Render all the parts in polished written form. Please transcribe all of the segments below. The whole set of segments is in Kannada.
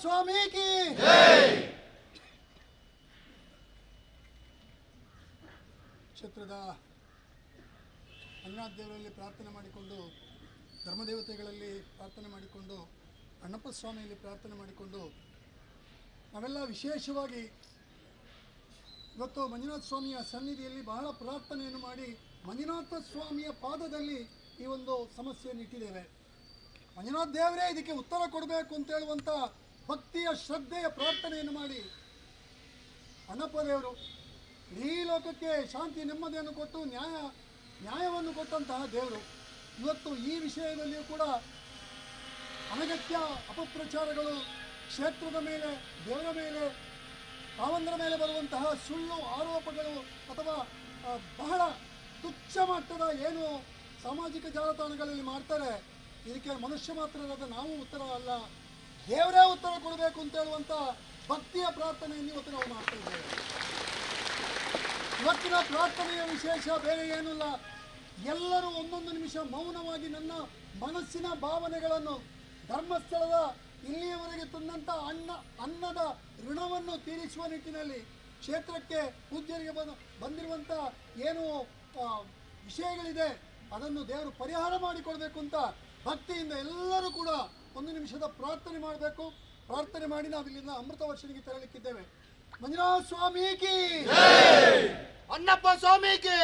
ಸ್ವಾಮಿ ಕಿ ಕ್ಷೇತ್ರದ ಮಂಜುನಾಥ ದೇವರಲ್ಲಿ ಪ್ರಾರ್ಥನೆ ಮಾಡಿಕೊಂಡು, ಧರ್ಮದೇವತೆಗಳಲ್ಲಿ ಪ್ರಾರ್ಥನೆ ಮಾಡಿಕೊಂಡು, ಅಣ್ಣಪ್ಪ ಸ್ವಾಮಿಯಲ್ಲಿ ಪ್ರಾರ್ಥನೆ ಮಾಡಿಕೊಂಡು ನಾವೆಲ್ಲ ವಿಶೇಷವಾಗಿ ಇವತ್ತು ಮಂಜುನಾಥ ಸ್ವಾಮಿಯ ಸನ್ನಿಧಿಯಲ್ಲಿ ಬಹಳ ಪ್ರಾರ್ಥನೆಯನ್ನು ಮಾಡಿ ಮಂಜುನಾಥ ಸ್ವಾಮಿಯ ಪಾದದಲ್ಲಿ ಈ ಒಂದು ಸಮಸ್ಯೆಯನ್ನು ಇಟ್ಟಿದ್ದೇವೆ. ಮಂಜುನಾಥ ದೇವರೇ ಇದಕ್ಕೆ ಉತ್ತರ ಕೊಡಬೇಕು ಅಂತ ಹೇಳುವಂಥ ಭಕ್ತಿಯ ಶ್ರದ್ಧೆಯ ಪ್ರಾರ್ಥನೆಯನ್ನು ಮಾಡಿ ಅಣ್ಣಪ್ಪ ದೇವರು ಇಡೀ ಲೋಕಕ್ಕೆ ಶಾಂತಿ ನೆಮ್ಮದಿಯನ್ನು ಕೊಟ್ಟು ನ್ಯಾಯವನ್ನು ಕೊಟ್ಟಂತಹ ದೇವರು ಇವತ್ತು ಈ ವಿಷಯದಲ್ಲಿಯೂ ಕೂಡ ಅನಗತ್ಯ ಅಪಪ್ರಚಾರಗಳು, ಕ್ಷೇತ್ರದ ಮೇಲೆ, ದೇವರ ಮೇಲೆ, ತಾವಂದರ ಮೇಲೆ ಬರುವಂತಹ ಸುಳ್ಳು ಆರೋಪಗಳು ಅಥವಾ ಬಹಳ ತುಚ್ಛ ಮಟ್ಟದ ಏನು ಸಾಮಾಜಿಕ ಜಾಲತಾಣಗಳಲ್ಲಿ ಮಾಡ್ತಾರೆ, ಇದಕ್ಕೆ ಮನುಷ್ಯ ಮಾತ್ರರಾದ ನಾವು ಉತ್ತರ ಅಲ್ಲ, ದೇವರೇ ಉತ್ತರ ಕೊಡಬೇಕು ಅಂತ ಹೇಳುವಂಥ ಭಕ್ತಿಯ ಪ್ರಾರ್ಥನೆಯನ್ನು ಇವತ್ತು ನಾವು ಮಾಡ್ತಾ ಇದ್ದೇವೆ. ಇವತ್ತಿನ ಪ್ರಾರ್ಥನೆಯ ವಿಶೇಷ ಬೇರೆ ಏನಿಲ್ಲ, ಎಲ್ಲರೂ ಒಂದೊಂದು ನಿಮಿಷ ಮೌನವಾಗಿ ನನ್ನ ಮನಸ್ಸಿನ ಭಾವನೆಗಳನ್ನು ಧರ್ಮಸ್ಥಳದ ಇಲ್ಲಿಯವರೆಗೆ ತಂದಂಥ ಅನ್ನದ ಋಣವನ್ನು ತೀರಿಸುವ ನಿಟ್ಟಿನಲ್ಲಿ ಕ್ಷೇತ್ರಕ್ಕೆ ಪೂಜ್ಯರಿಗೆ ಬಂದಿರುವಂಥ ಏನು ವಿಷಯಗಳಿದೆ ಅದನ್ನು ದೇವರು ಪರಿಹಾರ ಮಾಡಿಕೊಡ್ಬೇಕು ಅಂತ ಭಕ್ತಿಯಿಂದ ಎಲ್ಲರೂ ಕೂಡ ಒಂದು ನಿಮಿಷದ ಪ್ರಾರ್ಥನೆ ಮಾಡಬೇಕು. ಪ್ರಾರ್ಥನೆ ಮಾಡಿ ನಾವಿಲ್ಲಿಂದ ಅಮೃತ ವರ್ಷನಿಗೆ ತೆರಳಿಕ್ಕಿದ್ದೇವೆ. ಮಂಜುನಾಥ ಸ್ವಾಮಿ ಕಿ, ಅಣ್ಣಪ್ಪ ಸ್ವಾಮಿ ಕಿ.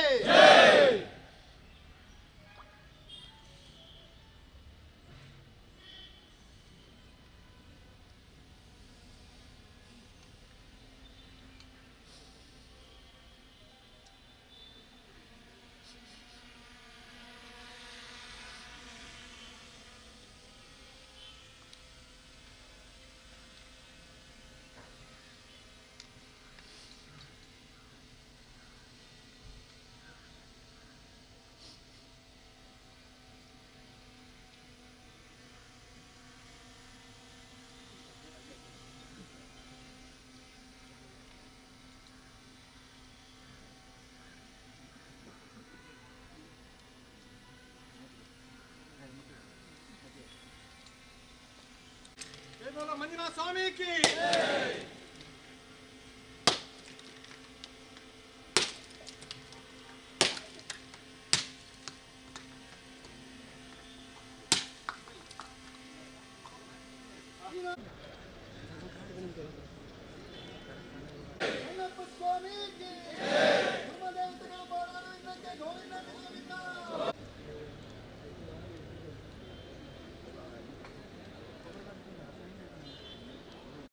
ಮಂಜುನಾಥ ಸ್ವಾಮಿ ಕಿ.